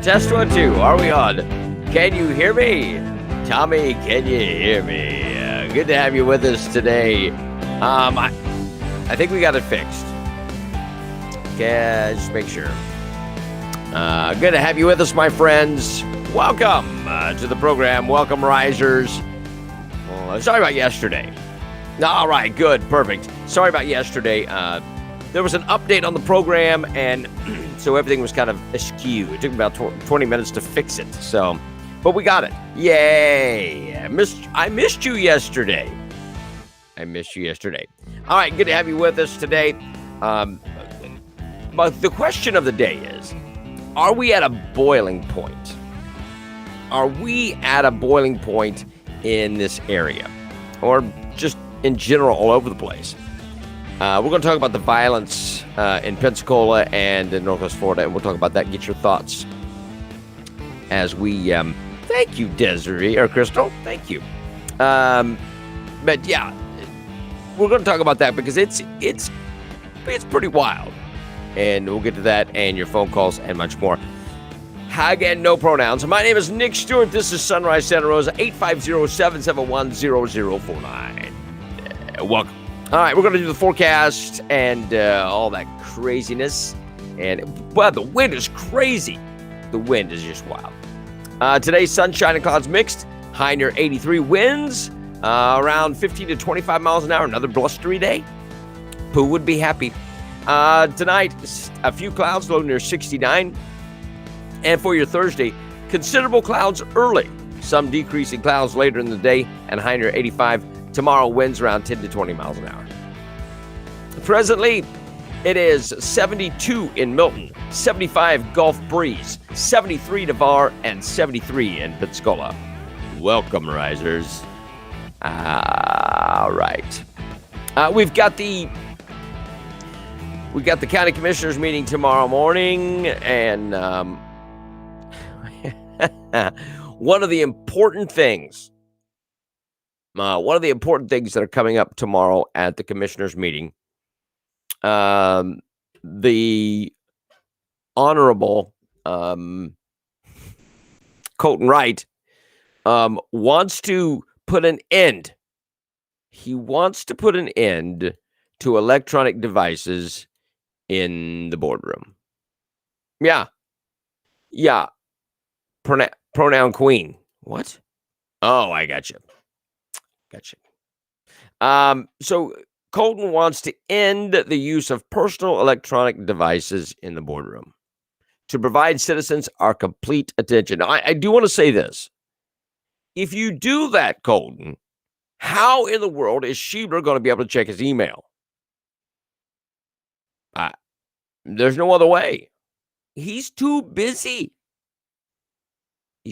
Test 1, 2. Are we on? Can you hear me? Tommy, can you hear me? Good to have you with us today. I think we got it fixed. Okay, just make sure. Good to have you with us, my friends. Welcome to the program. Welcome, risers. Sorry about yesterday. All right, good, perfect. Sorry about yesterday. There was an update on the program, and so everything was kind of askew. It took about 20 minutes to fix it. But we got it. Yay! I missed you yesterday. All right, good to have you with us today. But the question of the day is, are we at a boiling point? Are we at a boiling point in this area? Or just in general all over the place? We're going to talk about the violence in Pensacola and in Northwest Florida, and we'll talk about that and get your thoughts as we... thank you, Desiree, or Crystal. Thank you. But yeah, we're going to talk about that because it's pretty wild. And we'll get to that and your phone calls and much more. Again, no pronouns. My name is Nick Stewart. This is Sunrise Santa Rosa, 850-771-0049. Welcome. All right, we're going to do the forecast and all that craziness. And, well, the wind is crazy. The wind is just wild. Today, sunshine and clouds mixed. High near 83. Winds around 15 to 25 miles an hour. Another blustery day. Pooh would be happy. Tonight, a few clouds, low near 69. And for your Thursday, considerable clouds early. Some decreasing clouds later in the day and high near 85. Tomorrow, winds around 10 to 20 miles an hour. Presently, it is 72 in Milton, 75 Gulf Breeze, 73 Navarre, and 73 in Pensacola. Welcome, risers. All right. We've got the county commissioners meeting tomorrow morning, and one of the important things that are coming up tomorrow at the commissioners meeting, the Honorable Colton Wright wants to put an end. He wants to put an end to electronic devices in the boardroom. Yeah. Pronoun queen. What? Oh, I got you. So Colton wants to end the use of personal electronic devices in the boardroom to provide citizens our complete attention. I do want to say this. If you do that, Colton, how in the world is Sheebler going to be able to check his email? There's no other way. He's too busy. Oh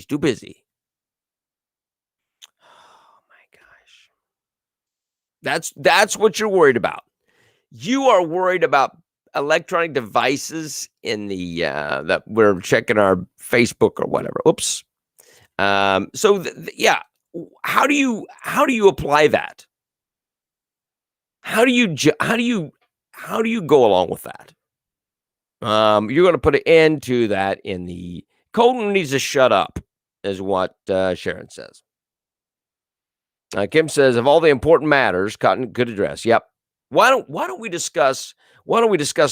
my gosh. That's what you're worried about. You are worried about electronic devices in the that we're checking our Facebook or whatever. Oops. Yeah. How do you apply that? How do you go along with that? You're going to put an end to that in the... Colton needs to shut up, is what Sharon says. Kim says, of all the important matters, Cotton could address. Yep. Why don't we discuss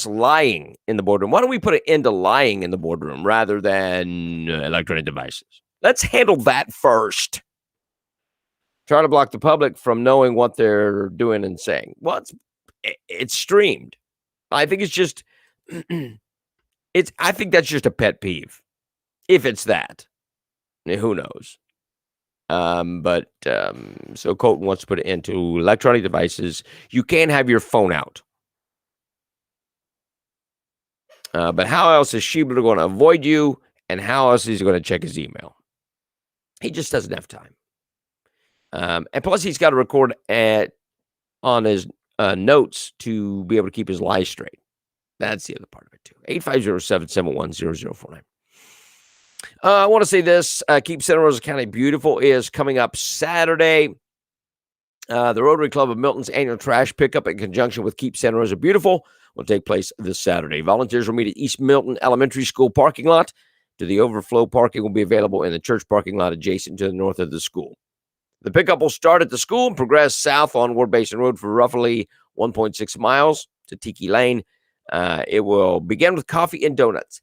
lying in the boardroom? Why don't we put an end to lying in the boardroom rather than electronic devices? Let's handle that first. Try to block the public from knowing what they're doing and saying. Well, it's streamed. I think it's just I think that's just a pet peeve. If it's that, who knows? So Colton wants to put it into electronic devices. You can't have your phone out. But how else is Sheebler going to avoid you? And how else is he going to check his email? He just doesn't have time. And plus, he's got to record on his notes to be able to keep his lies straight. That's the other part of it, too. 850-771-0049. I want to say this. Keep Santa Rosa County Beautiful is coming up Saturday. The Rotary Club of Milton's annual trash pickup in conjunction with Keep Santa Rosa Beautiful will take place this Saturday. Volunteers will meet at East Milton Elementary School parking lot. To the overflow parking will be available in the church parking lot adjacent to the north of the school. The pickup will start at the school and progress south on Ward Basin Road for roughly 1.6 miles to Tiki Lane. It will begin with coffee and donuts.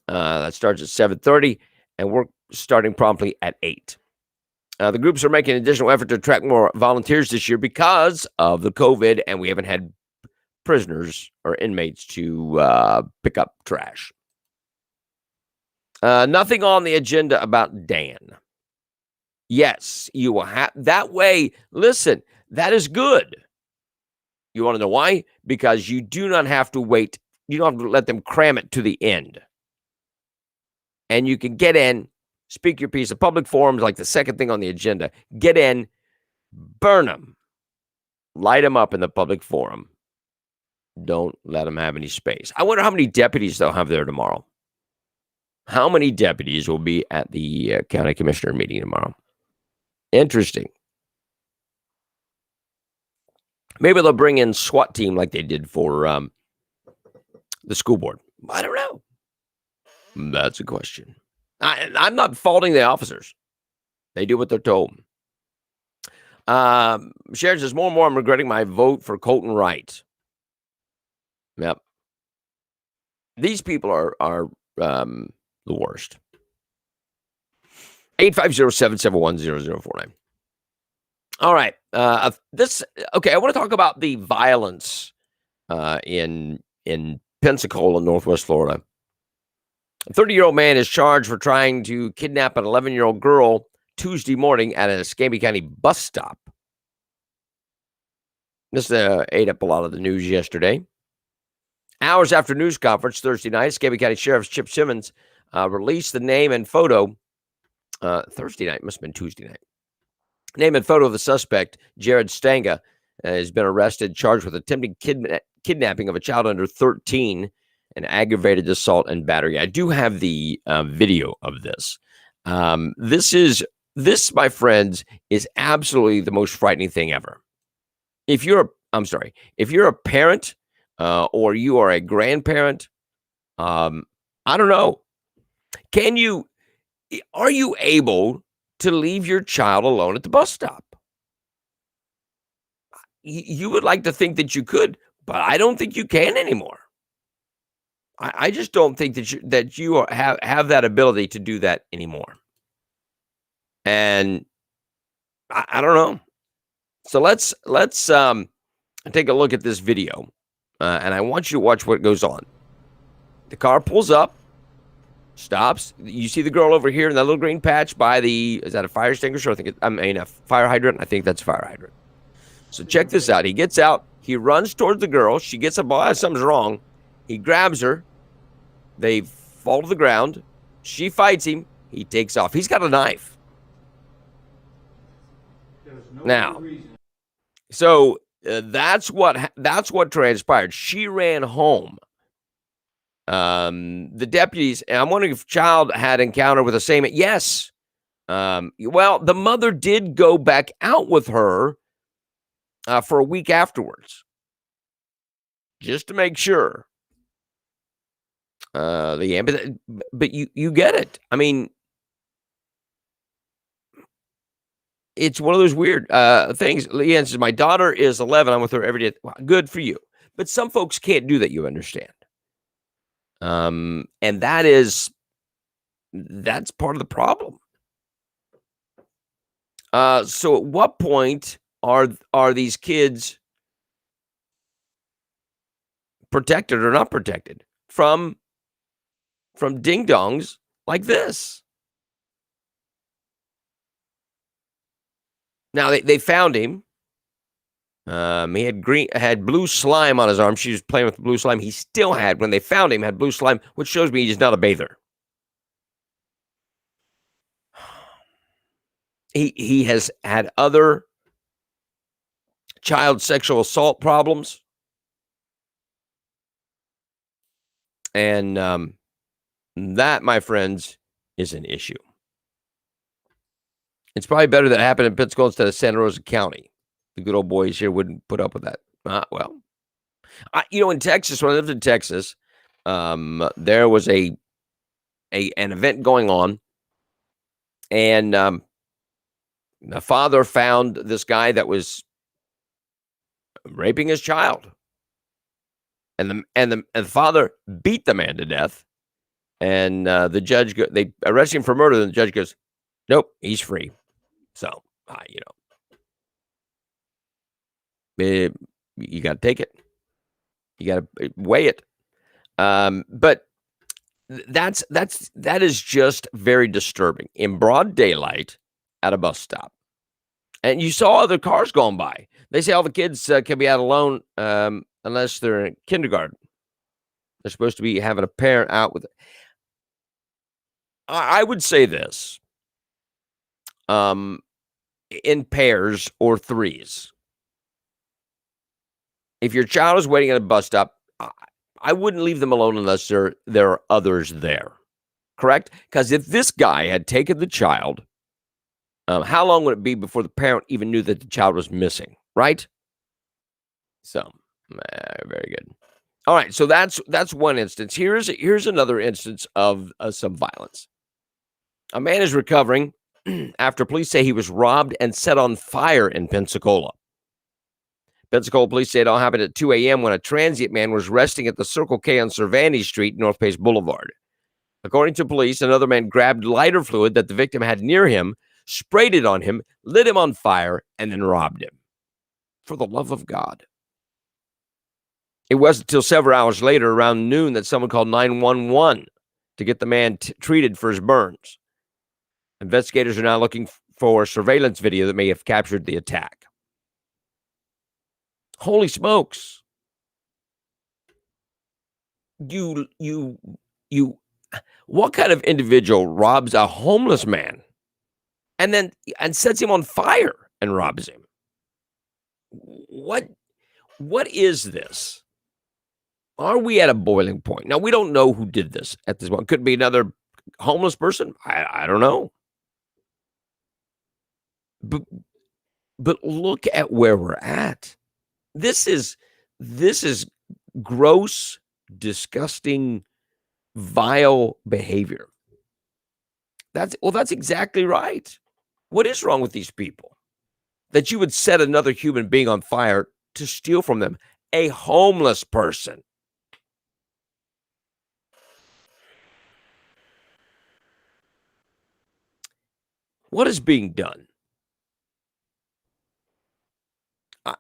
That starts at 7:30, and work starting promptly at 8. The groups are making an additional effort to attract more volunteers this year because of the COVID, and we haven't had prisoners or inmates to pick up trash. Nothing on the agenda about Dan. Yes, you will have that way. Listen, that is good. You want to know why? Because you do not have to wait. You don't have to let them cram it to the end. And you can get in, speak your piece. Of public forums, like the second thing on the agenda. Get in, burn them, light them up in the public forum. Don't let them have any space. I wonder how many deputies they'll have there tomorrow. How many deputies will be at the county commissioner meeting tomorrow? Interesting. Maybe they'll bring in SWAT team like they did for the school board. I don't know. That's a question. I'm not faulting the officers. They do what they're told. Sharon says, more and more I'm regretting my vote for Colton Wright. Yep. These people are the worst. 850-771-0049. All right. I want to talk about the violence in Pensacola, Northwest Florida. A 30-year-old man is charged for trying to kidnap an 11-year-old girl Tuesday morning at a Escambia County bus stop. This ate up a lot of the news yesterday. Hours after news conference Thursday night, Escambia County Sheriff Chip Simmons released the name and photo. Thursday night, must have been Tuesday night. Name and photo of the suspect, Jared Stanga, has been arrested, charged with attempting kidnapping of a child under 13 and aggravated assault and battery. I do have the video of this. This, my friends, is absolutely the most frightening thing ever. If you're a parent or you are a grandparent, I don't know. Are you able to leave your child alone at the bus stop? You would like to think that you could, but I don't think you can anymore. I just don't think that you have that ability to do that anymore. And I don't know. So let's take a look at this video, and I want you to watch what goes on. The car pulls up, stops. You see the girl over here in that little green patch by is that a fire extinguisher? A fire hydrant. I think that's a fire hydrant. So check this out. He gets out. He runs towards the girl. She gets up. Oh, something's wrong. He grabs her. They fall to the ground. She fights him. He takes off. He's got a knife. Now, so that's what transpired. She ran home. The deputies, and I'm wondering if child had encounter with the same. Yes. Well, the mother did go back out with her for a week afterwards, just to make sure. But you get it. I mean, it's one of those weird things. Leanne says, my daughter is 11. I'm with her every day. Well, good for you. But some folks can't do that. You understand. And that's part of the problem. So at what point are these kids protected or not protected from ding-dongs like this? Now they found him. He had blue slime on his arm. She was playing with blue slime. He still had, when they found him, had blue slime, which shows me he's not a bather. He has had other child sexual assault problems. And that, my friends, is an issue. It's probably better that it happened in Pensacola instead of Santa Rosa County. The good old boys here wouldn't put up with that Well, in Texas, when I lived in Texas, there was an event going on, and the father found this guy that was raping his child, and the father beat the man to death, and the judge they arrested him for murder, and the judge goes, "Nope, he's free." So, you know, you got to take it. You got to weigh it. But that is just very disturbing in broad daylight at a bus stop, and you saw other cars going by. They say all the kids can be out alone unless they're in kindergarten. They're supposed to be having a parent out with. I would say this, um, in pairs or threes. If your child is waiting at a bus stop, I wouldn't leave them alone unless there are others there. Correct? Because if this guy had taken the child, how long would it be before the parent even knew that the child was missing? Right? So, very good. All right, so that's one instance. Here's another instance of some violence. A man is recovering after police say he was robbed and set on fire in Pensacola. Pensacola police say it all happened at 2 a.m. when a transient man was resting at the Circle K on Cervantes Street, North Pace Boulevard. According to police, another man grabbed lighter fluid that the victim had near him, sprayed it on him, lit him on fire, and then robbed him. For the love of God. It wasn't until several hours later, around noon, that someone called 911 to get the man treated for his burns. Investigators are now looking for surveillance video that may have captured the attack. Holy smokes. You, what kind of individual robs a homeless man and sets him on fire and robs him? What is this? Are we at a boiling point? Now, we don't know who did this at this point. Could be another homeless person. I don't know. But look at where we're at. This is gross, disgusting, vile behavior. That's exactly right. What is wrong with these people? That you would set another human being on fire to steal from them, a homeless person. What is being done?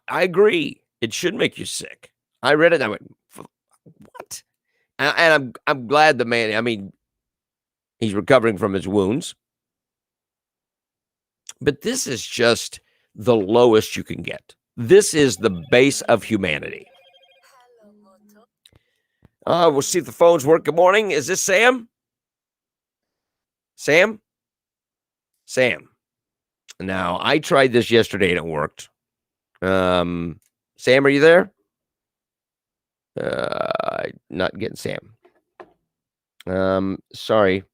I agree. It should make you sick. I read it and I went, what? And I'm glad the man, I mean, he's recovering from his wounds. But this is just the lowest you can get. This is the base of humanity. We'll see if the phones work. Good morning. Is this Sam? Sam? Sam. Now, I tried this yesterday and it worked. Sam, are you there? Not getting Sam. Sorry.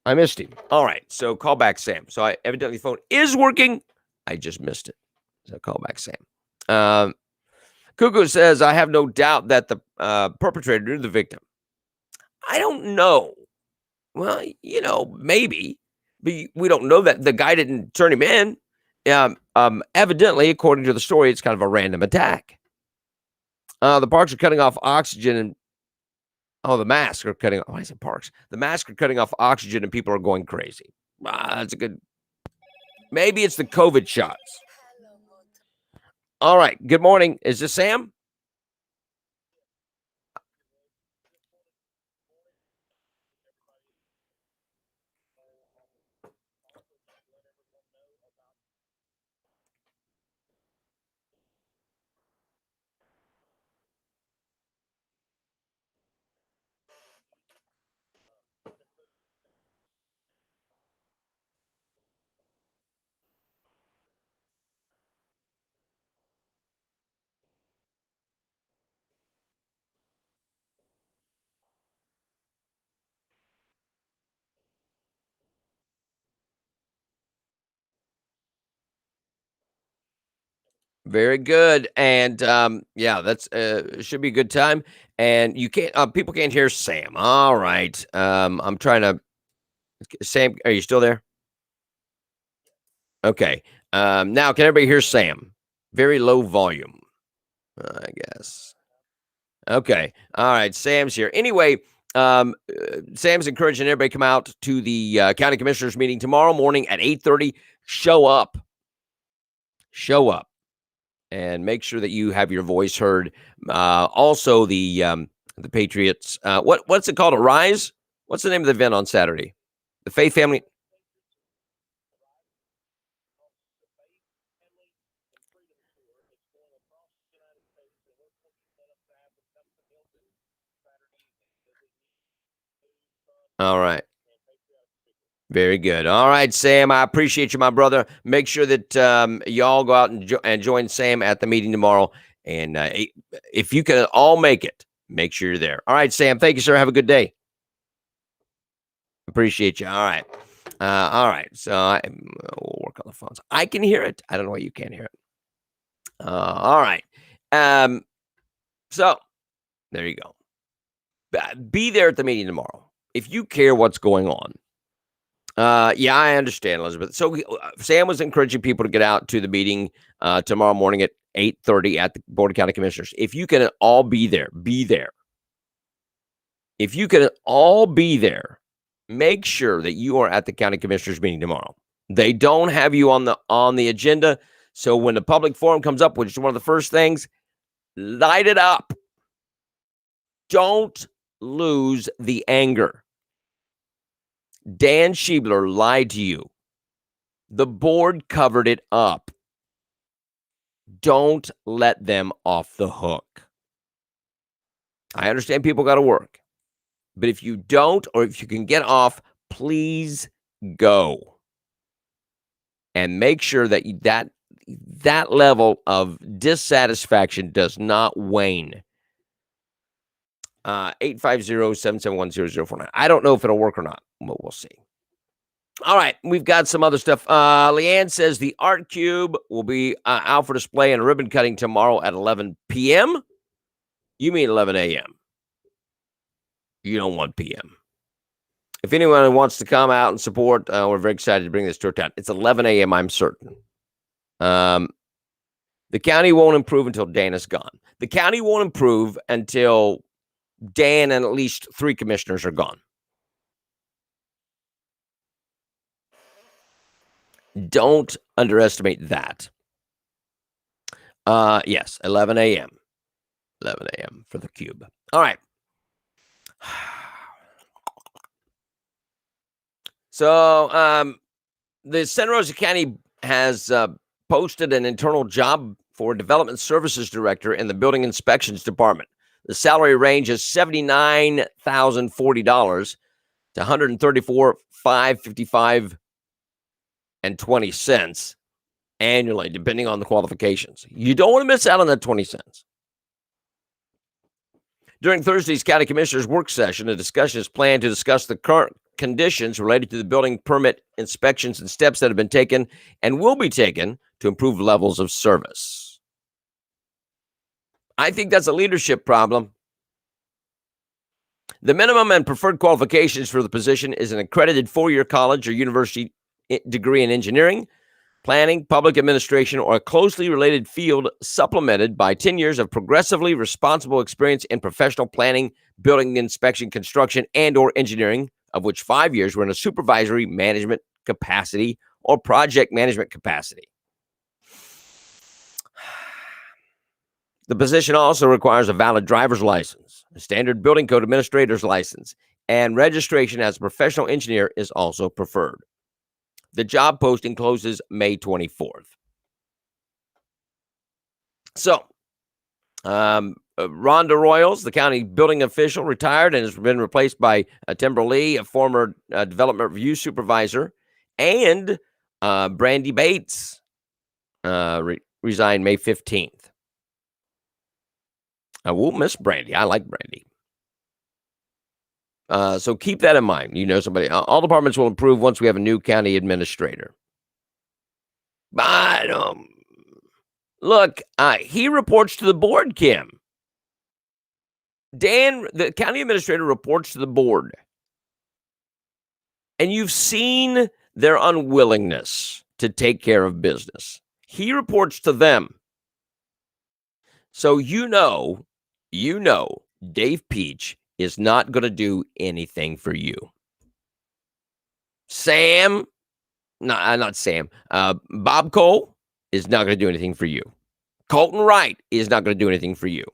I missed him. All right. So call back Sam. So evidently the phone is working. I just missed it. So call back Sam. Cuckoo says, I have no doubt that the perpetrator knew the victim. I don't know. Well, maybe. But we don't know that the guy didn't turn him in. Evidently, according to the story, it's kind of a random attack. The parks are cutting off oxygen and the masks are cutting off. Why is it parks? The masks are cutting off oxygen and people are going crazy. That's a good. Maybe it's the COVID shots. All right. Good morning. Is this Sam? Very good. And yeah, that's should be a good time. And you can't people can't hear Sam. All right. I'm trying to Sam, are you still there? Okay. Now can everybody hear Sam? Very low volume, I guess. Okay. All right. Sam's here. Anyway, Sam's encouraging everybody to come out to the county commissioners meeting tomorrow morning at 8:30. Show up. Show up. And make sure that you have your voice heard. Also, the Patriots. What's it called? A Rise? What's the name of the event on Saturday? The Faith Family. All right. Very good. All right, Sam. I appreciate you, my brother. Make sure that y'all go out and, and join Sam at the meeting tomorrow. And if you can all make it, make sure you're there. All right, Sam. Thank you, sir. Have a good day. Appreciate you. All right. All right. So we'll work on the phones. I can hear it. I don't know why you can't hear it. All right. So there you go. Be there at the meeting tomorrow. If you care what's going on. Yeah, I understand, Elizabeth. So Sam was encouraging people to get out to the meeting tomorrow morning at 8:30 at the Board of County Commissioners. If you can all be there, be there. If you can all be there, make sure that you are at the county commissioners meeting tomorrow. They don't have you on the agenda, so when the public forum comes up, which is one of the first things, light it up. Don't lose the anger. Dan Schiebler lied to you. The board covered it up. Don't let them off the hook. I understand people got to work. But if you don't, or if you can get off, please go. And make sure that that level of dissatisfaction does not wane. 850-771-0049. I don't know if it'll work or not, but we'll see. All right, we've got some other stuff. Leanne says the Art Cube will be out for display and ribbon cutting tomorrow at 11 p.m. You mean 11 a.m. You don't want p.m. If anyone wants to come out and support, we're very excited to bring this to our town. It's 11 a.m., I'm certain. The county won't improve until Dan is gone. The county won't improve until Dan and at least 3 commissioners are gone. Don't underestimate that. Yes, 11 a.m. 11 a.m. for the cube. All right. So the Santa Rosa County has posted an internal job for development services director in the building inspections department. The salary range is $79,040 to $134,555.20 annually, depending on the qualifications. You don't want to miss out on that 20 cents. During Thursday's county commissioners work session, a discussion is planned to discuss the current conditions related to the building permit inspections and steps that have been taken and will be taken to improve levels of service. I think that's a leadership problem. The minimum and preferred qualifications for the position is an accredited 4-year college or university degree in engineering, planning, public administration, or a closely related field supplemented by 10 years of progressively responsible experience in professional planning, building inspection, construction, and or engineering, of which 5 years were in a supervisory management capacity or project management capacity. The position also requires a valid driver's license, a standard building code administrator's license, and registration as a professional engineer is also preferred. The job posting closes May 24th. So, Rhonda Royals, the county building official, retired and has been replaced by Timber Lee, a former development review supervisor, and Brandy Bates resigned May 15th. I won't miss Brandy. I like Brandy. So keep that in mind. You know somebody. All departments will improve once we have a new county administrator. But Look, he reports to the board, Kim. Dan, the county administrator, reports to the board. And you've seen their unwillingness to take care of business. He reports to them. So Dave Peach is not going to do anything for you. Sam, not Sam, Bob Cole is not going to do anything for you. Colton Wright is not going to do anything for you.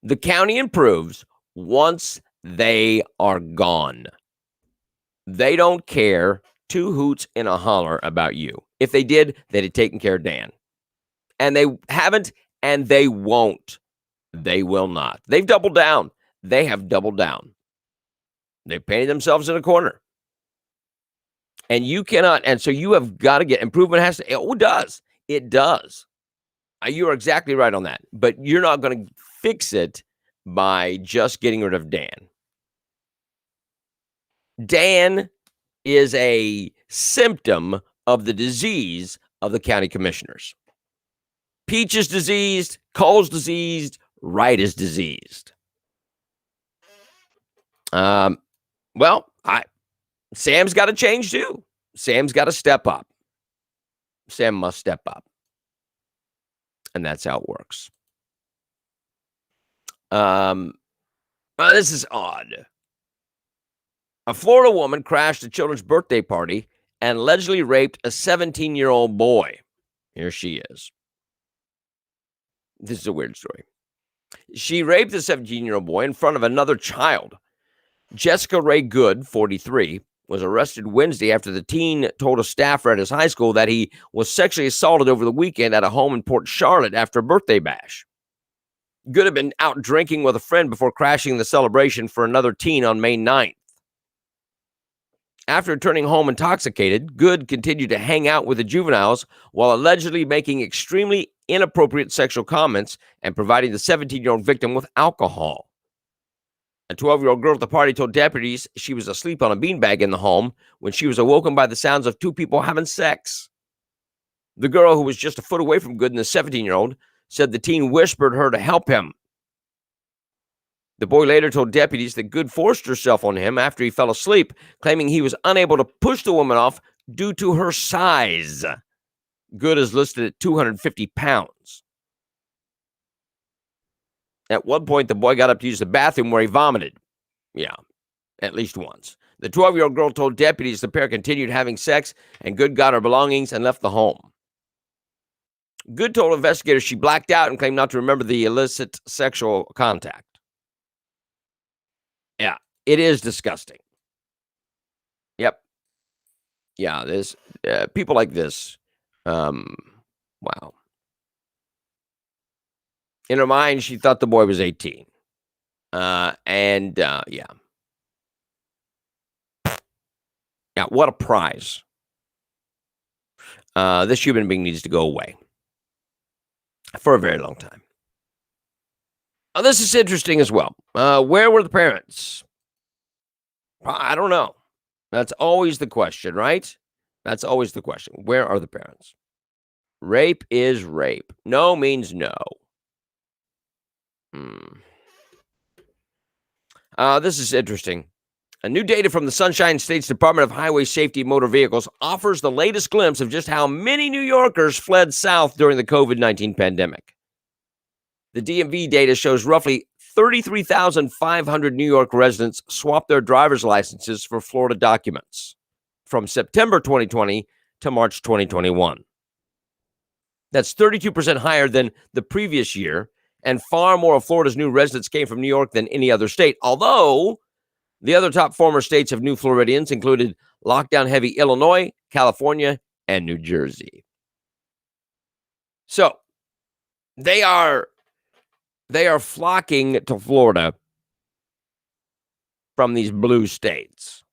The county improves once they are gone. They don't care two hoots and a holler about you. If they did, they'd have taken care of Dan. And they haven't, and they won't. They will not. They've doubled down. They have doubled down. They painted themselves in a corner. And you cannot, and so you have got to get improvement. It does. It does. You are exactly right on that. But you're not going to fix it by just getting rid of Dan. Dan is a symptom of the disease of the county commissioners. Peach is diseased, Cole's diseased, Wright is diseased. Sam's got to change too. Sam's got to step up. Sam must step up. And that's how it works. This is odd. A Florida woman crashed a children's birthday party and allegedly raped a 17-year-old boy. Here she is. This is a weird story. She raped the 17-year-old boy in front of another child. Jessica Ray Good, 43, was arrested Wednesday after the teen told a staffer at his high school that he was sexually assaulted over the weekend at a home in Port Charlotte after a birthday bash. Good had been out drinking with a friend before crashing the celebration for another teen on May 9th. After returning home intoxicated, Good continued to hang out with the juveniles while allegedly making extremely inappropriate sexual comments and providing the 17-year-old victim with alcohol. A 12-year-old girl at the party told deputies she was asleep on a beanbag in the home when she was awoken by the sounds of two people having sex. The girl, who was just a foot away from Good and the 17-year-old, said the teen whispered her to help him. The boy later told deputies that Good forced herself on him after he fell asleep, claiming he was unable to push the woman off due to her size. Good is listed at 250 pounds. At one point, the boy got up to use the bathroom where he vomited. Yeah, at least once. The 12-year-old girl told deputies the pair continued having sex, and Good got her belongings and left the home. Good told investigators she blacked out and claimed not to remember the illicit sexual contact. Yeah, it is disgusting. Yep. Yeah, this people like this. Wow. In her mind, she thought the boy was 18. Yeah. Yeah, what a prize. This human being needs to go away for a very long time. This is interesting as well. Where were the parents? I don't know. That's always the question, right? That's always the question. Where are the parents? Rape is rape. No means no. This is interesting. A new data from the Sunshine State's Department of Highway Safety and Motor Vehicles offers the latest glimpse of just how many New Yorkers fled south during the COVID-19 pandemic. The DMV data shows roughly 33,500 New York residents swapped their driver's licenses for Florida documents from September 2020 to March 2021. That's 32% higher than the previous year, and far more of Florida's new residents came from New York than any other state, although the other top former states of new Floridians included lockdown-heavy Illinois, California, and New Jersey. So they are flocking to Florida from these blue states.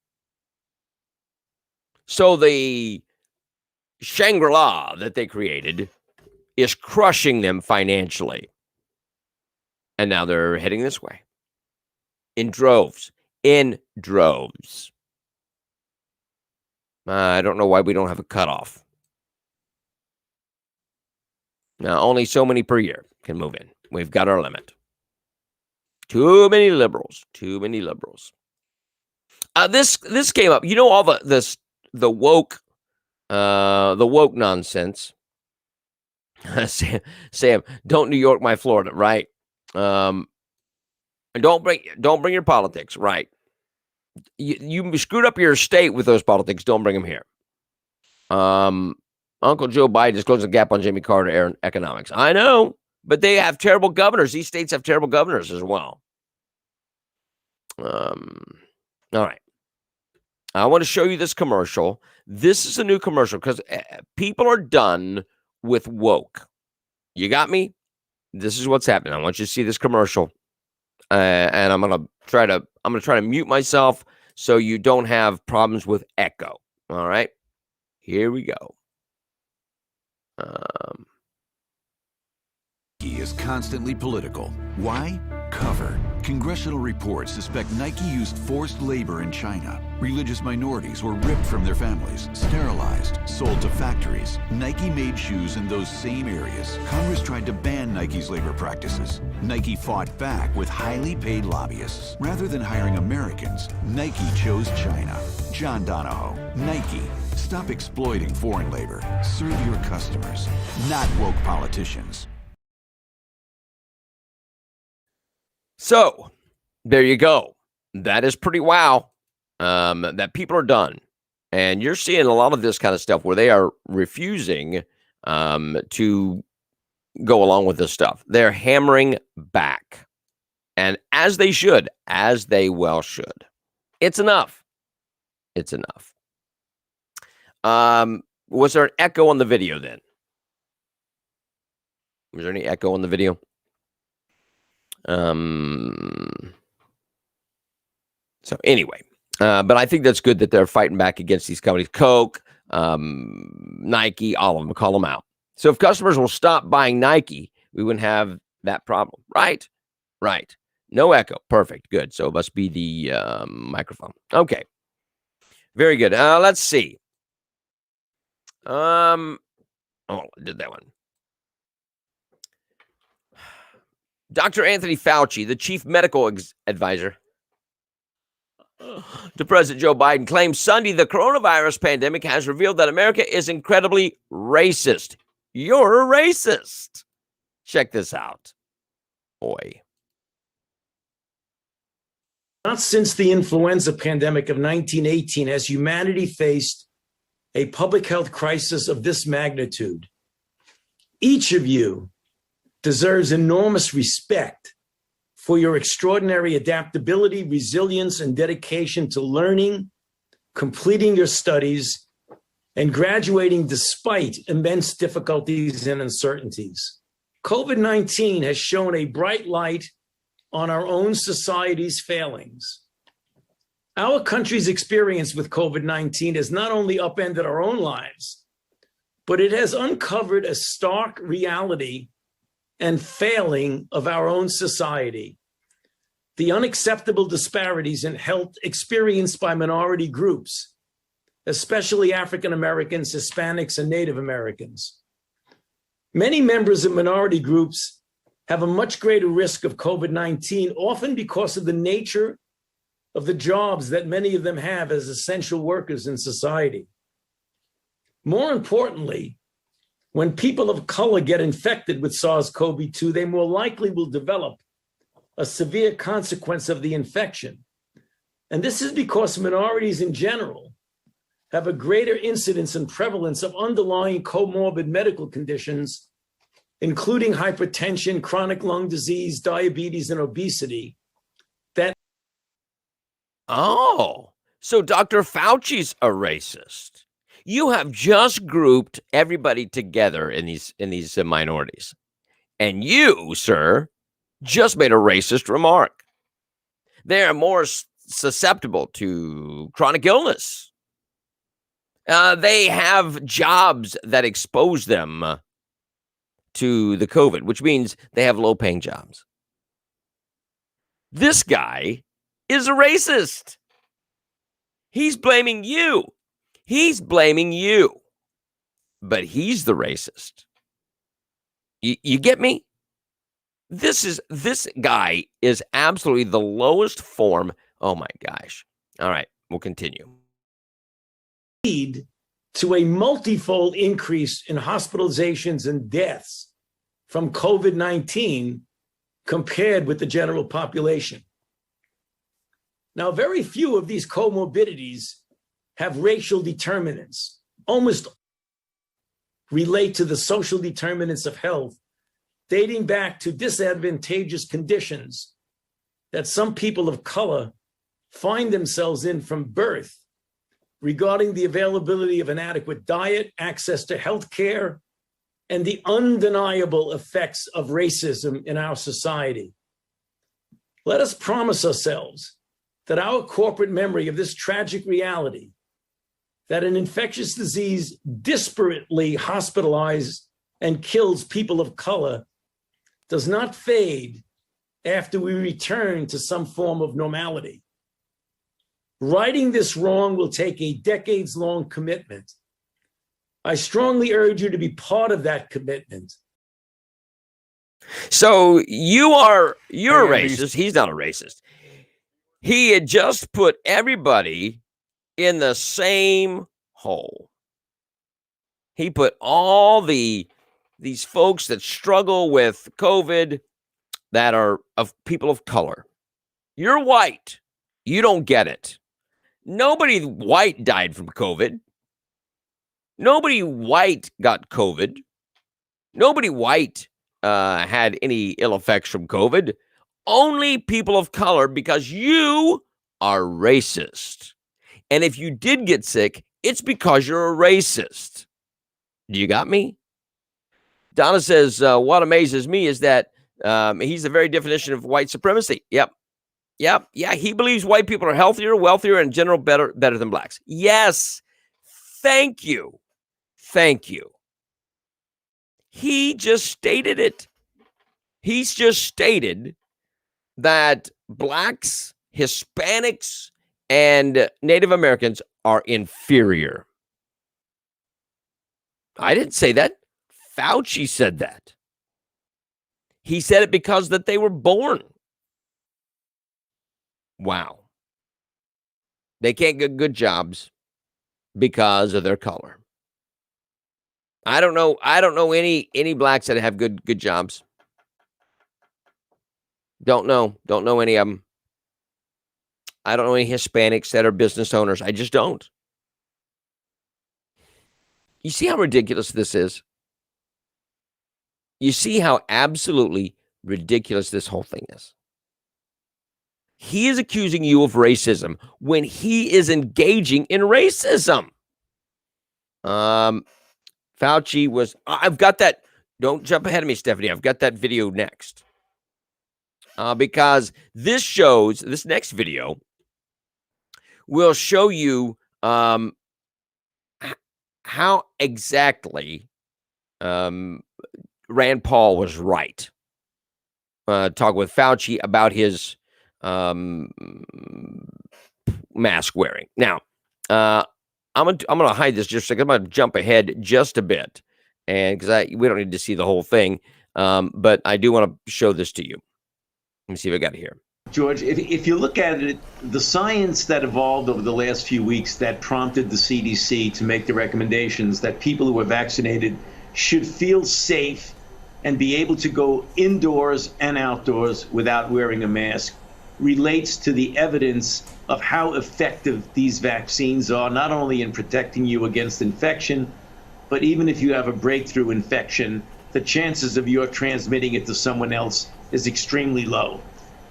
So the Shangri-La that they created is crushing them financially. And now they're heading this way. In droves. I don't know why we don't have a cutoff. Now, only so many per year can move in. We've got our limit. Too many liberals. Too many liberals. This came up. You know all the woke nonsense. Sam, don't New York my Florida, right? And don't bring your politics, right? You screwed up your state with those politics. Don't bring them here. Uncle Joe Biden is closing the gap on Jimmy Carter economics. I know, but they have terrible governors. These states have terrible governors as well. All right. I want to show you this commercial. This is a new commercial because people are done with woke. You got me? This is what's happening. I want you to see this commercial, and I'm gonna try to mute myself so you don't have problems with echo. All right, here we go. He is constantly political. Why? Cover. Congressional reports suspect Nike used forced labor in China. Religious minorities were ripped from their families, sterilized, sold to factories. Nike made shoes in those same areas. Congress tried to ban Nike's labor practices. Nike fought back with highly paid lobbyists. Rather than hiring Americans, Nike chose China. John Donahoe, Nike. Stop exploiting foreign labor. Serve your customers, not woke politicians. So, there you go. That is pretty wow. That people are done. And you're seeing a lot of this kind of stuff where they are refusing to go along with this stuff. They're hammering back. And as they should, as they well should. It's enough. It's enough. Was there an echo on the video then? Was there any echo on the video? So anyway, but I think that's good that they're fighting back against these companies, Coke, Nike, all of them, call them out. So if customers will stop buying Nike, we wouldn't have that problem, right? Right. No echo. Perfect. Good. So it must be the microphone. Okay. Very good. Let's see. I did that one. Dr. Anthony Fauci, the chief medical advisor to President Joe Biden, claimed Sunday the coronavirus pandemic has revealed that America is incredibly racist. You're a racist. Check this out. Boy. Not since the influenza pandemic of 1918 has humanity faced a public health crisis of this magnitude. Each of you deserves enormous respect for your extraordinary adaptability, resilience, and dedication to learning, completing your studies, and graduating despite immense difficulties and uncertainties. COVID-19 has shown a bright light on our own society's failings. Our country's experience with COVID-19 has not only upended our own lives, but it has uncovered a stark reality and failing of our own society. The unacceptable disparities in health experienced by minority groups, especially African Americans, Hispanics, and Native Americans. Many members of minority groups have a much greater risk of COVID-19, often because of the nature of the jobs that many of them have as essential workers in society. More importantly, when people of color get infected with SARS-CoV-2, they more likely will develop a severe consequence of the infection. And this is because minorities in general have a greater incidence and prevalence of underlying comorbid medical conditions, including hypertension, chronic lung disease, diabetes, and obesity. So Dr. Fauci's a racist. You have just grouped everybody together in these minorities. And you, sir, just made a racist remark. They are more susceptible to chronic illness. They have jobs that expose them to the COVID, which means they have low-paying jobs. This guy is a racist. He's blaming you. He's blaming you. But he's the racist. You get me? This guy is absolutely the lowest form. Oh my gosh. All right, we'll continue. Lead to a multifold increase in hospitalizations and deaths from COVID-19 compared with the general population. Now, very few of these comorbidities have racial determinants. Almost relate to the social determinants of health, dating back to disadvantageous conditions that some people of color find themselves in from birth regarding the availability of an adequate diet, access to health care, and the undeniable effects of racism in our society. Let us promise ourselves that our corporate memory of this tragic reality, that an infectious disease disparately hospitalizes and kills people of color, does not fade after we return to some form of normality. Righting this wrong will take a decades-long commitment. I strongly urge you to be part of that commitment. So you're a racist. He's not a racist. He had just put everybody in the same hole. He put all these folks that struggle with COVID that are of people of color. You're white. You don't get it. Nobody white died from COVID. Nobody white got COVID. Nobody white had any ill effects from COVID. Only people of color, because you are racist. And if you did get sick, it's because you're a racist. Do you got me? Donna says, what amazes me is that he's the very definition of white supremacy. Yep. Yeah, he believes white people are healthier, wealthier, and in general better than blacks. Yes. Thank you. He just stated it. He's just stated that blacks, Hispanics, and Native Americans are inferior. I didn't say that. Fauci said that. He said it because that they were born. Wow. They can't get good jobs because of their color. I don't know any blacks that have good jobs. Don't know any of them. I don't know any Hispanics that are business owners. I just don't. You see how ridiculous this is? You see how absolutely ridiculous this whole thing is? He is accusing you of racism when he is engaging in racism. Fauci was, I've got that. Don't jump ahead of me, Stephanie. I've got that video next. Because this next video will show you how exactly Rand Paul was right. Talk with Fauci about his mask wearing. Now, I'm gonna hide this just a second. I'm gonna jump ahead just a bit, and because we don't need to see the whole thing, but I do want to show this to you. Let me see if I got it here. George, if you look at it, the science that evolved over the last few weeks that prompted the CDC to make the recommendations that people who are vaccinated should feel safe and be able to go indoors and outdoors without wearing a mask relates to the evidence of how effective these vaccines are, not only in protecting you against infection, but even if you have a breakthrough infection, the chances of your transmitting it to someone else is extremely low,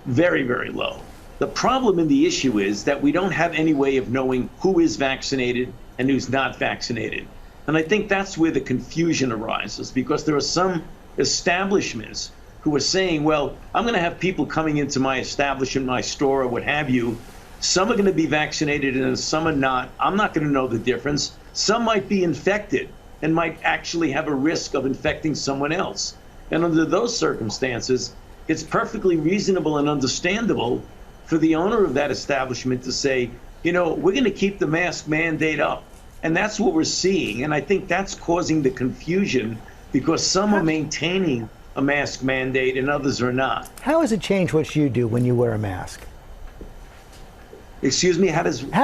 very, very low. The problem in the issue is that we don't have any way of knowing who is vaccinated and who's not vaccinated. And I think that's where the confusion arises, because there are some establishments who are saying, well, I'm going to have people coming into my establishment, my store, or what have you. Some are going to be vaccinated and some are not. I'm not going to know the difference. Some might be infected and might actually have a risk of infecting someone else. And under those circumstances, it's perfectly reasonable and understandable for the owner of that establishment to say, you know, we're going to keep the mask mandate up. And that's what we're seeing. And I think that's causing the confusion, because some are maintaining a mask mandate and others are not. How has it changed what you do when you wear a mask? Excuse me, how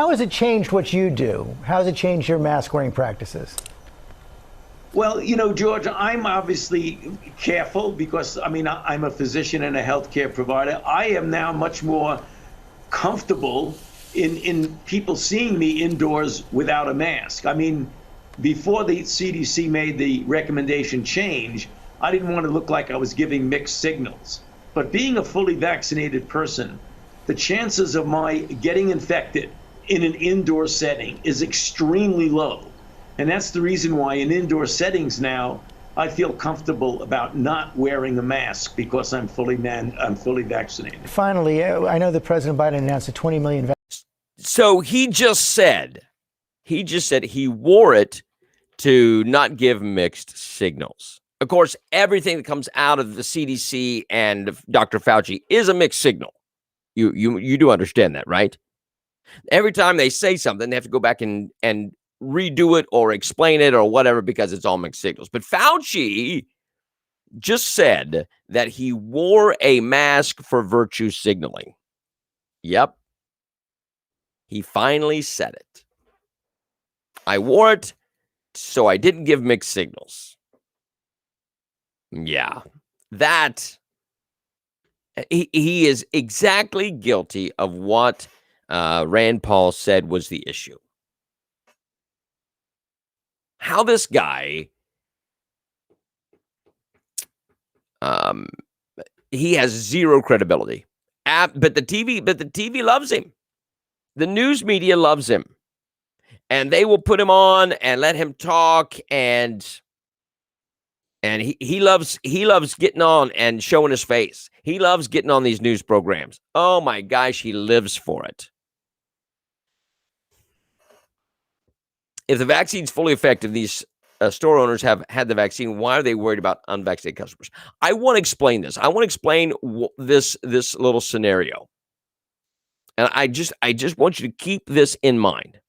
has it changed what you do? How has it changed your mask wearing practices? Well, you know, George, I'm obviously careful because, I mean, I'm a physician and a healthcare provider. I am now much more comfortable in people seeing me indoors without a mask. I mean, before the CDC made the recommendation change, I didn't want to look like I was giving mixed signals. But being a fully vaccinated person, the chances of my getting infected in an indoor setting is extremely low. And that's the reason why in indoor settings now, I feel comfortable about not wearing a mask because I'm fully vaccinated. Finally, I know that President Biden announced a 20 million. So he just said he wore it to not give mixed signals. Of course, everything that comes out of the CDC and Dr. Fauci is a mixed signal. You do understand that, right? Every time they say something, they have to go back and redo it or explain it or whatever because it's all mixed signals. But Fauci just said that he wore a mask for virtue signaling. Yep. He finally said it. I wore it so I didn't give mixed signals. Yeah, that he is exactly guilty of what Rand Paul said was the issue. How this guy, he has zero credibility. But the TV loves him. The news media loves him, and they will put him on and let him talk, and he loves getting on and showing his face. He loves getting on these news programs. Oh my gosh, he lives for it. If the vaccine's fully effective, these store owners have had the vaccine. Why are they worried about unvaccinated customers? I want to explain this. I want to explain this little scenario. And I just want you to keep this in mind.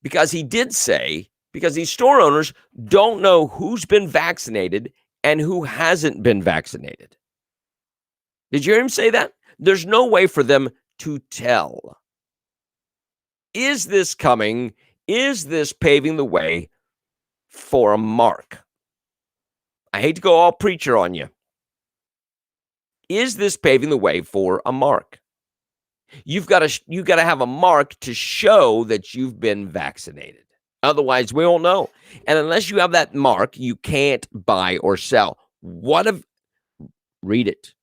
Because he did say, because these store owners don't know who's been vaccinated and who hasn't been vaccinated. Did you hear him say that? There's no way for them to tell. Is this coming? Is this paving the way for a mark? I hate to go all preacher on you. Is this paving the way for a mark? You've got to have a mark to show that you've been vaccinated. Otherwise, we won't know. And unless you have that mark, you can't buy or sell. Read it.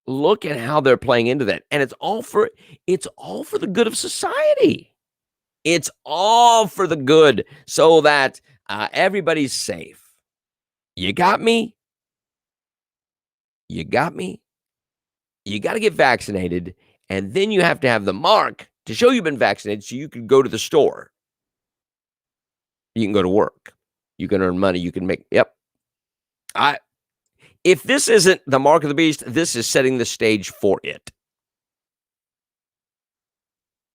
Look at how they're playing into that. And it's all for the good of society. It's all for the good so that everybody's safe. You got me? You got me? You got to get vaccinated, and then you have to have the mark to show you've been vaccinated so you can go to the store. You can go to work. You can earn money. You can make, yep. If this isn't the mark of the beast, this is setting the stage for it.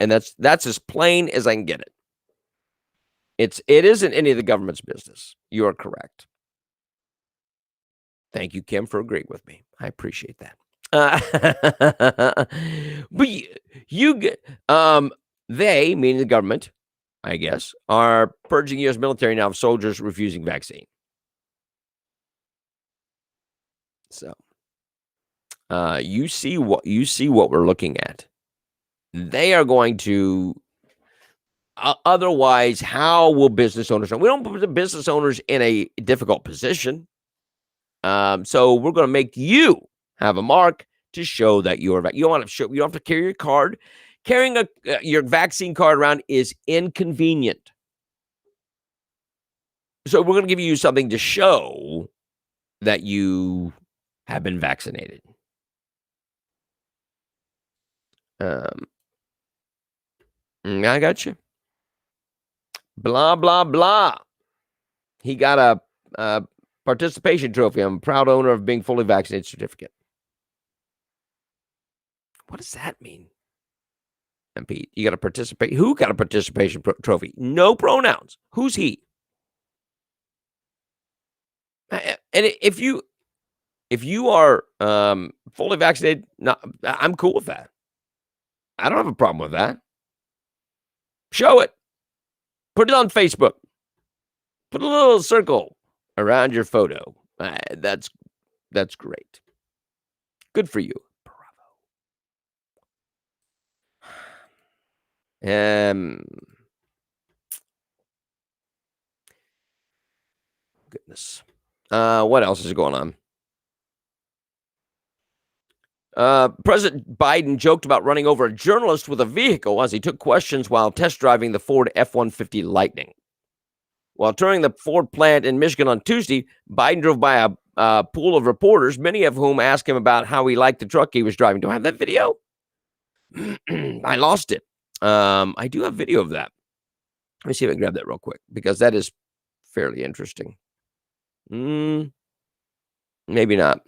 And that's as plain as I can get it. It isn't any of the government's business. You are correct. Thank you, Kim, for agreeing with me. I appreciate that. But they, meaning the government, I guess, are purging U.S. military now of soldiers refusing vaccine. So, you see what we're looking at. They are going to. Otherwise, how will business owners know? We don't put the business owners in a difficult position. So we're going to make you have a mark to show that you don't have to carry your card. Carrying your vaccine card around is inconvenient. So we're going to give you something to show that you have been vaccinated. I got you. Blah, blah, blah. He got a participation trophy. I'm a proud owner of being fully vaccinated certificate. What does that mean? And Pete, you got to participate. Who got a participation trophy? No pronouns. Who's he? And if you are fully vaccinated, I'm cool with that. I don't have a problem with that. Show it. Put it on Facebook. Put a little circle around your photo. That's great. Good for you. Bravo. Goodness. What else is going on? President Biden joked about running over a journalist with a vehicle as he took questions while test driving the Ford F-150 Lightning. While touring the Ford plant in Michigan on Tuesday, Biden drove by a pool of reporters, many of whom asked him about how he liked the truck he was driving. Do I have that video? I lost it. I do have video of that. Let me see if I can grab that real quick, because that is fairly interesting. Maybe not.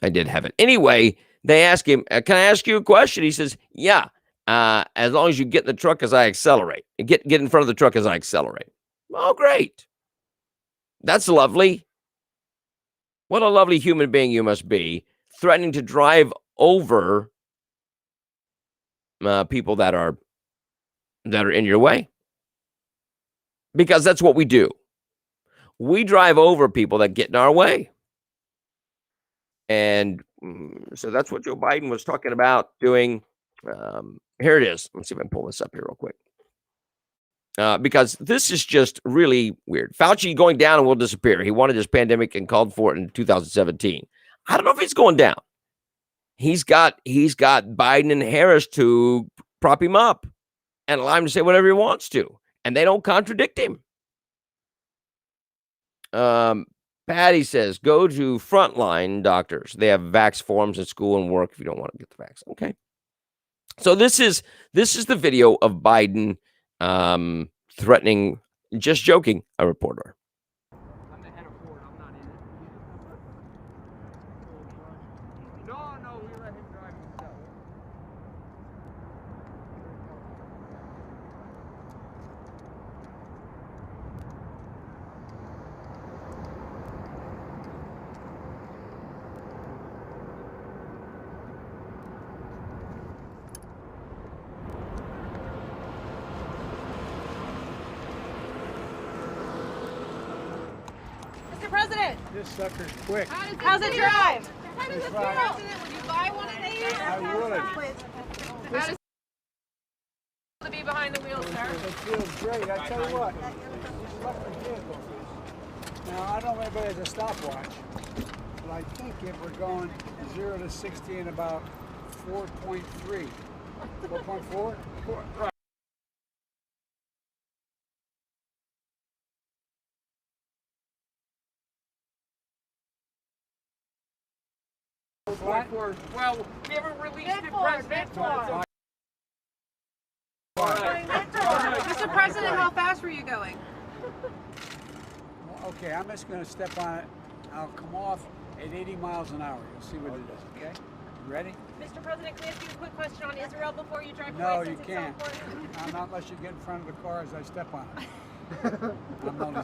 I did have it. Anyway, they ask him, can I ask you a question? He says, yeah, as long as you get in the truck as I accelerate. Get in front of the truck as I accelerate. Oh, great. That's lovely. What a lovely human being you must be, threatening to drive over people that are in your way. Because that's what we do. We drive over people that get in our way. And so that's what Joe Biden was talking about doing. Here it is. Let's see if I can pull this up here real quick. Because this is just really weird. Fauci going down and will disappear. He wanted this pandemic and called for it in 2017. I don't know if it's going down. He's got Biden and Harris to prop him up and allow him to say whatever he wants to. And they don't contradict him. Patty says, go to frontline doctors. They have vax forms in school and work if you don't want to get the vax. Okay. So this is the video of Biden threatening, just joking, a reporter. I'm the head of Ford. I'm not in it. No, we let him drive himself. Mr. President, This sucker's quick. how's it drive? How does it feel? President, would you buy one of these? I would. How does it feel to be behind the wheel, sir? It feels great. I tell you what, this electric vehicle. Now, I don't know if anybody has a stopwatch, but I think if we're going 0 to 60 in about 4.3. 4.4? Right. Well, we haven't released it, President. Mr. President, how fast were you going? Okay, I'm just going to step on it. I'll come off at 80 miles an hour. You'll see what it is, okay? You ready? Mr. President, can I ask you a quick question on Israel before you drive away? No, since you it's can't. so important? Not unless you get in front of the car as I step on it. I'm only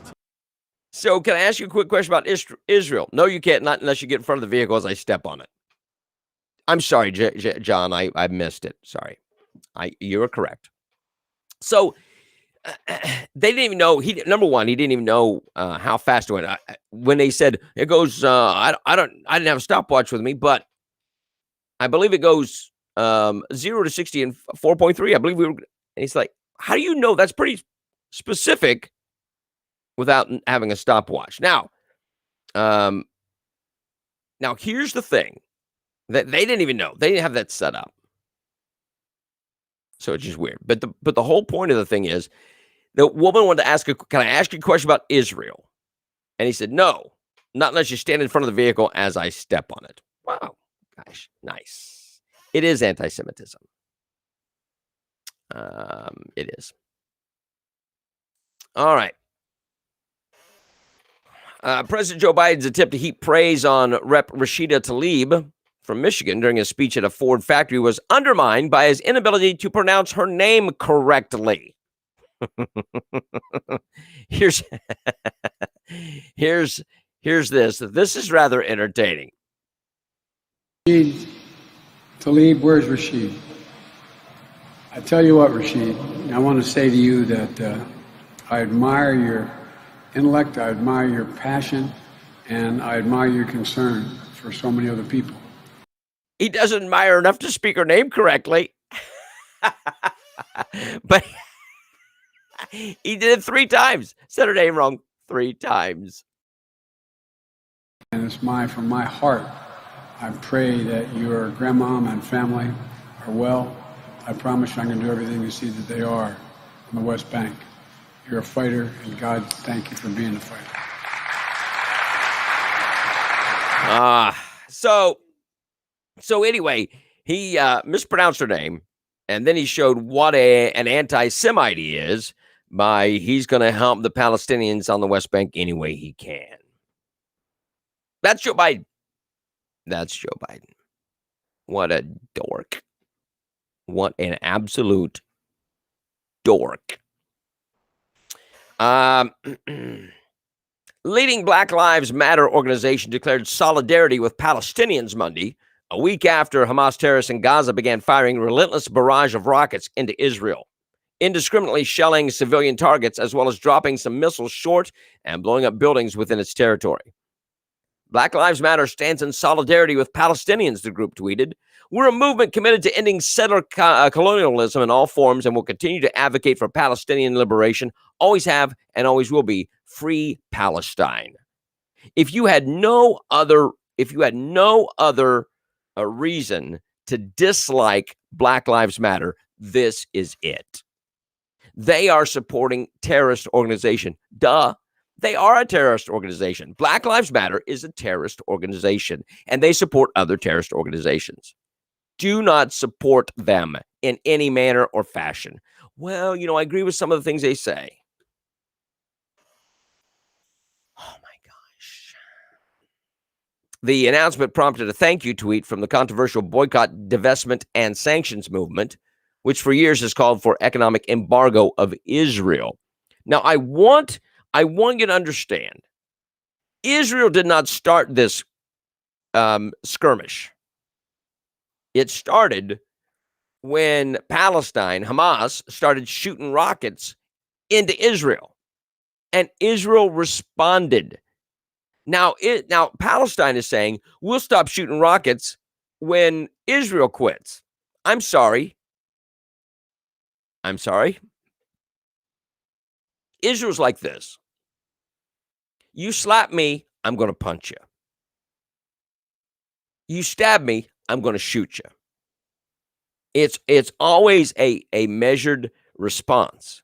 So can I ask you a quick question about Israel? No, you can't, not unless you get in front of the vehicle as I step on it. I'm sorry, John, I missed it. Sorry. You were correct. So they didn't even know. Number one, he didn't even know how fast it went. When they said it goes, I didn't have a stopwatch with me, but I believe it goes 0 to 60 in 4.3. I believe and he's like, how do you know? That's pretty specific without having a stopwatch. Now here's the thing that they didn't even know. They didn't have that set up. So it's just weird. But the whole point of the thing is, the woman wanted to ask, can I ask you a question about Israel? And he said, no, not unless you stand in front of the vehicle as I step on it. Wow. Gosh, nice. It is anti-Semitism. It is. All right. President Joe Biden's attempt to heap praise on Rep. Rashida Tlaib from Michigan during his speech at a Ford factory was undermined by his inability to pronounce her name correctly. Here's Here's this. This is rather entertaining. Rashid Tlaib, where's Rashid? I tell you what, Rashid, I want to say to you that I admire your intellect, I admire your passion, and I admire your concern for so many other people. He doesn't admire enough to speak her name correctly. But he did it 3 times. Said her name wrong 3 times. And it's from my heart, I pray that your grandmom and family are well. I promise you I'm going to do everything to see that they are on the West Bank. You're a fighter, and God, thank you for being a fighter. So anyway, he mispronounced her name, and then he showed what an anti-Semite he is by he's going to help the Palestinians on the West Bank any way he can. That's Joe Biden. That's Joe Biden. What a dork. What an absolute dork. Leading Black Lives Matter organization declared solidarity with Palestinians Monday, a week after Hamas terrorists in Gaza began firing a relentless barrage of rockets into Israel, indiscriminately shelling civilian targets as well as dropping some missiles short and blowing up buildings within its territory. Black Lives Matter stands in solidarity with Palestinians, the group tweeted. We're a movement committed to ending settler colonialism in all forms and will continue to advocate for Palestinian liberation, always have and always will be free Palestine. If you had no other reason to dislike Black Lives Matter, this is it. They are supporting terrorist organization. Duh. They are a terrorist organization. Black Lives Matter is a terrorist organization, and they support other terrorist organizations. Do not support them in any manner or fashion. Well, I agree with some of the things they say. Oh, my gosh. The announcement prompted a thank you tweet from the controversial boycott, divestment, and sanctions movement, which for years has called for economic embargo of Israel. Now, I want you to understand, Israel did not start this skirmish. It started when Palestine, Hamas, started shooting rockets into Israel, and Israel responded. Now Palestine is saying, we'll stop shooting rockets when Israel quits. I'm sorry. Israel's like this. You slap me, I'm going to punch you. You stab me, I'm going to shoot you. It's always a measured response.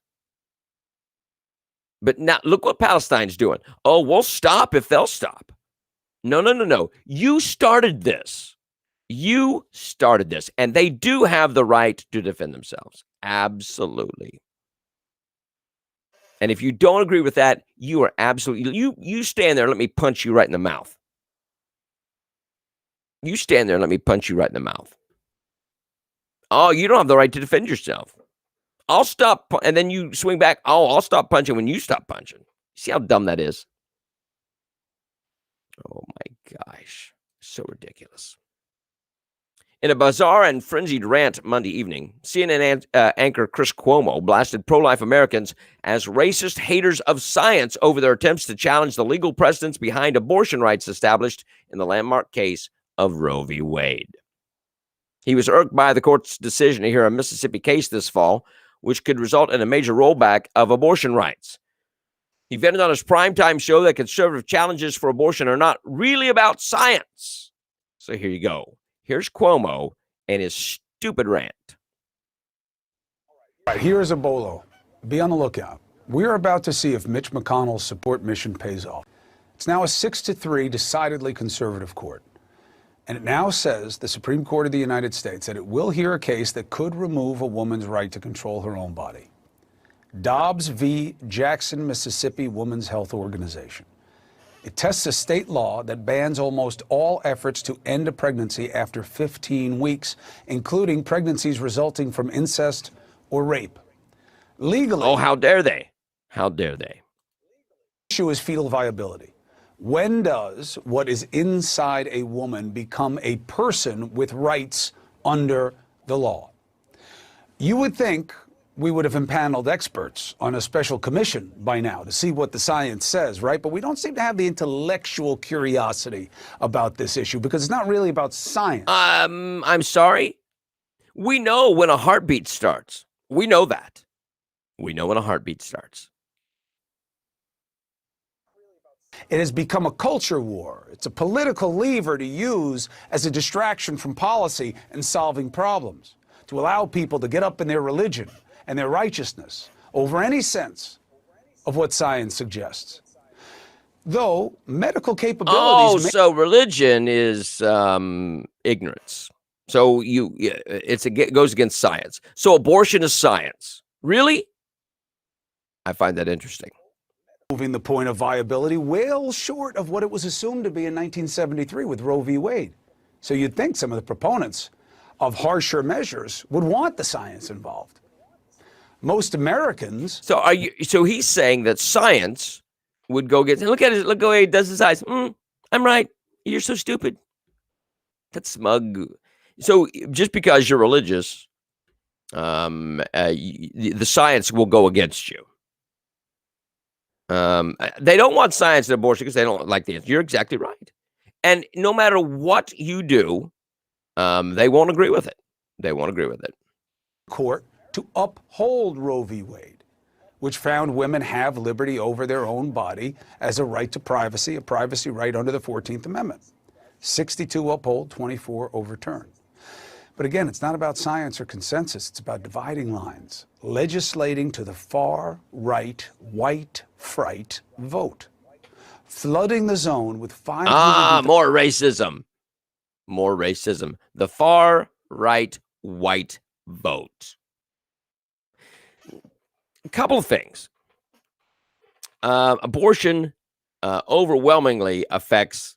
But now look what Palestine's doing. Oh, we'll stop if they'll stop. No. You started this. And they do have the right to defend themselves. Absolutely. And if you don't agree with that, you are absolutely, you stand there and let me punch you right in the mouth. You stand there and let me punch you right in the mouth. Oh, you don't have the right to defend yourself. I'll stop, and then you swing back. Oh, I'll stop punching when you stop punching. See how dumb that is? Oh my gosh. So ridiculous. In a bizarre and frenzied rant Monday evening, CNN anchor Chris Cuomo blasted pro-life Americans as racist haters of science over their attempts to challenge the legal precedents behind abortion rights established in the landmark case of Roe v. Wade. He was irked by the court's decision to hear a Mississippi case this fall, which could result in a major rollback of abortion rights. He vented on his primetime show that conservative challenges for abortion are not really about science. So here you go. Here's Cuomo and his stupid rant. All right, here is a bolo. Be on the lookout. We are about to see if Mitch McConnell's support mission pays off. It's now a 6-3 decidedly conservative court. And it now says, the Supreme Court of the United States, that it will hear a case that could remove a woman's right to control her own body. Dobbs v. Jackson, Mississippi Women's Health Organization. It tests a state law that bans almost all efforts to end a pregnancy after 15 weeks, including pregnancies resulting from incest or rape. Legally. Oh, how dare they? How dare they? issue is fetal viability. When does what is inside a woman become a person with rights under the law? You would think we would have impaneled experts on a special commission by now to see what the science says, right? But we don't seem to have the intellectual curiosity about this issue because it's not really about science. I'm sorry. We know when a heartbeat starts. We know that. We know when a heartbeat starts. It has become a culture war. It's a political lever to use as a distraction from policy and solving problems, to allow people to get up in their religion and their righteousness over any sense of what science suggests. Though medical capabilities... So religion is ignorance. So it goes against science. So abortion is science. Really? I find that interesting. Moving the point of viability well short of what it was assumed to be in 1973 with Roe v. Wade. So you'd think some of the proponents of harsher measures would want the science involved. Most Americans... So he's saying that science would go against... Look at it. Look how he does his eyes. I'm right. You're so stupid. That's smug. So just because you're religious, the science will go against you. They don't want science in abortion because they don't like the answer. You're exactly right. And no matter what you do, they won't agree with it. They won't agree with it. Court to uphold Roe v. Wade, which found women have liberty over their own body as a right to privacy, a privacy right under the 14th Amendment. 62 uphold, 24 overturn. But again, it's not about science or consensus. It's about dividing lines, legislating to the far right white fright vote, flooding the zone with 500... more racism. More racism. The far right white vote. A couple of things. Abortion overwhelmingly affects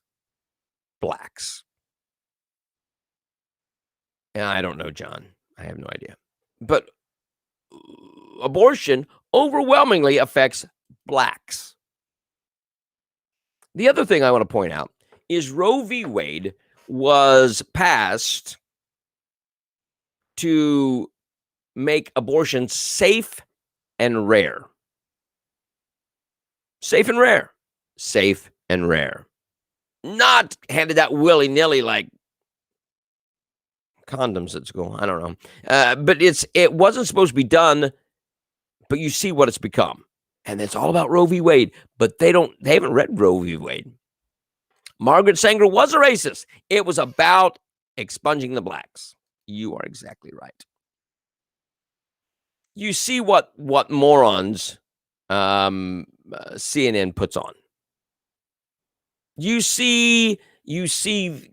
blacks. I don't know, John. I have no idea. But abortion overwhelmingly affects blacks. The other thing I want to point out is Roe v. Wade was passed to make abortion safe and rare. Safe and rare. Safe and rare. Not handed out willy-nilly like condoms at school. I don't know. But it wasn't supposed to be done, but you see what it's become. And it's all about Roe v. Wade, but they haven't read Roe v. Wade. Margaret Sanger was a racist. It was about expunging the blacks. You are exactly right. You see what morons CNN puts on. You see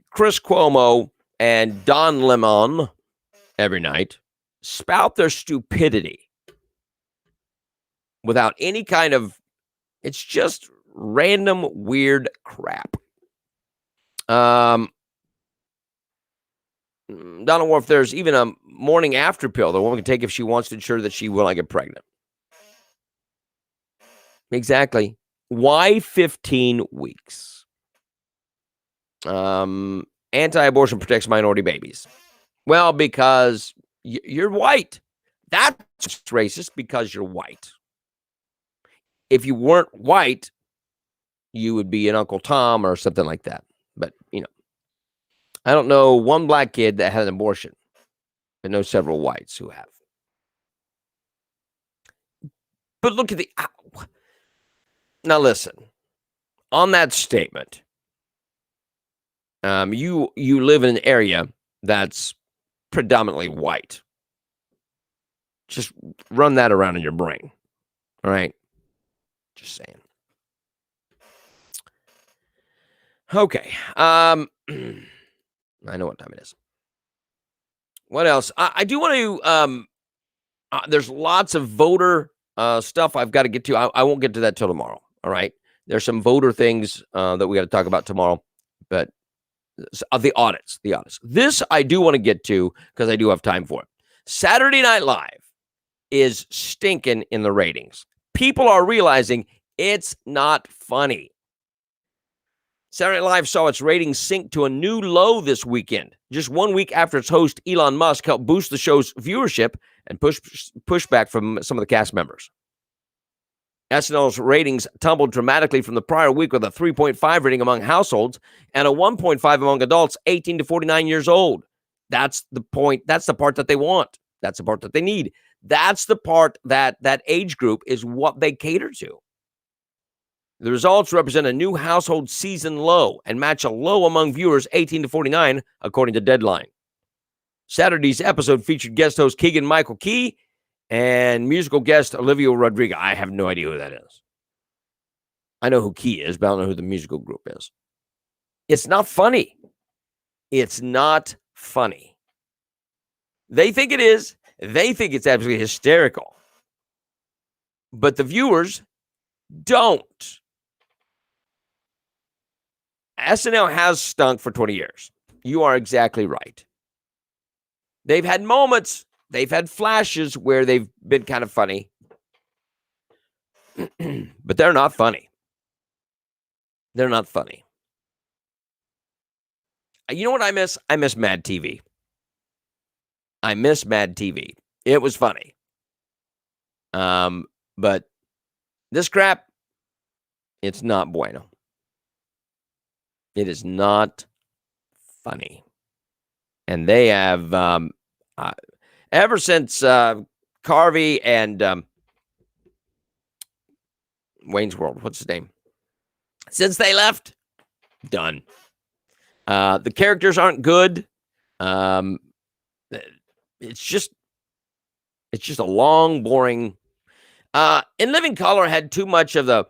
Chris Cuomo and Don Lemon every night spout their stupidity without any kind of, it's just random weird crap. Don't know if there's even a morning after pill the woman can take if she wants to ensure that she will not get pregnant. Exactly. Why 15 weeks? Anti-abortion protects minority babies. Well, because you're white. That's racist because you're white. If you weren't white, you would be an Uncle Tom or something like that. But, I don't know one black kid that had an abortion. I know several whites who have. But look at now listen, on that statement, you live in an area that's predominantly white. Just run that around in your brain. All right. Just saying. Okay. I know what time it is. What else? I do want to, there's lots of voter stuff I've got to get to. I won't get to that till tomorrow. All right. There's some voter things that we got to talk about tomorrow, but the audits. This I do want to get to because I do have time for it. Saturday Night Live is stinking in the ratings. People are realizing It's not funny. Saturday Night Live saw its ratings sink to a new low this weekend, just 1 week after its host, Elon Musk, helped boost the show's viewership and pushback from some of the cast members. SNL's ratings tumbled dramatically from the prior week with a 3.5 rating among households and a 1.5 among adults 18 to 49 years old. That's the point. That's the part that they want. That's the part that they need. That's the part that age group is what they cater to. The results represent a new household season low and match a low among viewers 18 to 49, according to Deadline. Saturday's episode featured guest host Keegan-Michael Key and musical guest Olivia Rodrigo. I have no idea who that is. I know who Key is, but I don't know who the musical group is. It's not funny. It's not funny. They think it is. They think it's absolutely hysterical. But the viewers don't. SNL has stunk for 20 years. You are exactly right. They've had moments, they've had flashes where they've been kind of funny. But they're not funny. They're not funny. You know what I miss? I miss Mad TV. I miss Mad TV. It was funny. But this crap, it's not bueno. It is not funny. And they have, ever since Carvey and Wayne's World, what's his name? Since they left, done. The characters aren't good. It's just a long, boring. In Living Color had too much of the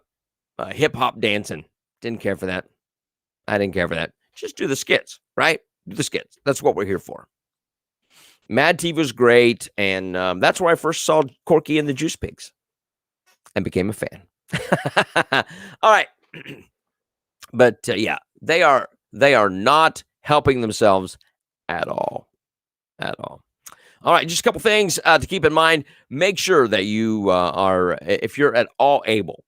hip hop dancing. Didn't care for that. I didn't care for that. Just do the skits, right? Do the skits. That's what we're here for. Mad TV was great, and that's where I first saw Corky and the Juice Pigs and became a fan. All right. But yeah, they are not helping themselves at all. At all. All right, just a couple things to keep in mind. Make sure that you are, if you're at all able,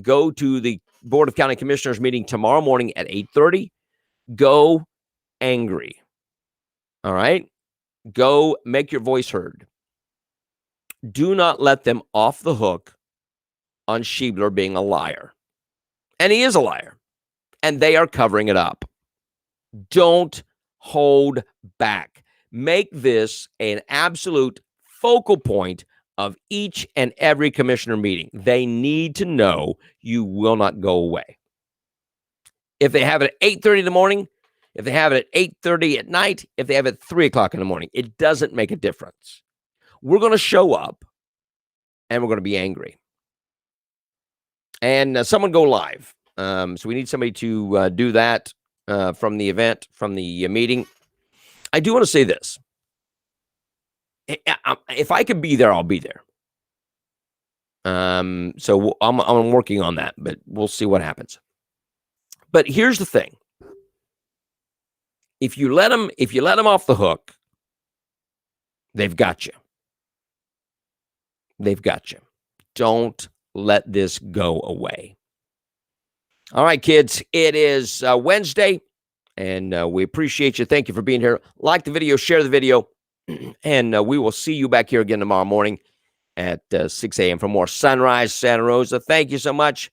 go to the Board of County Commissioners meeting tomorrow morning at 8:30. Go angry. All right? Go make your voice heard. Do not let them off the hook on Schiebler being a liar. And he is a liar. And they are covering it up. Don't hold back. Make this an absolute focal point of each and every commissioner meeting. They need to know you will not go away. If they have it at 8:30 in the morning, if they have it at 8:30 at night, if they have it at 3 o'clock in the morning, it doesn't make a difference. We're going to show up and we're going to be angry. And someone go live. So we need somebody to do that from the event, from the meeting. I do want to say this. If I could be there, I'll be there. So I'm working on that, but we'll see what happens. But here's the thing. If you let them off the hook, they've got you. They've got you. Don't let this go away. All right, kids, it is Wednesday, and we appreciate you. Thank you for being here. Like the video, share the video, and we will see you back here again tomorrow morning at 6 a.m. for more Sunrise Santa Rosa. Thank you so much.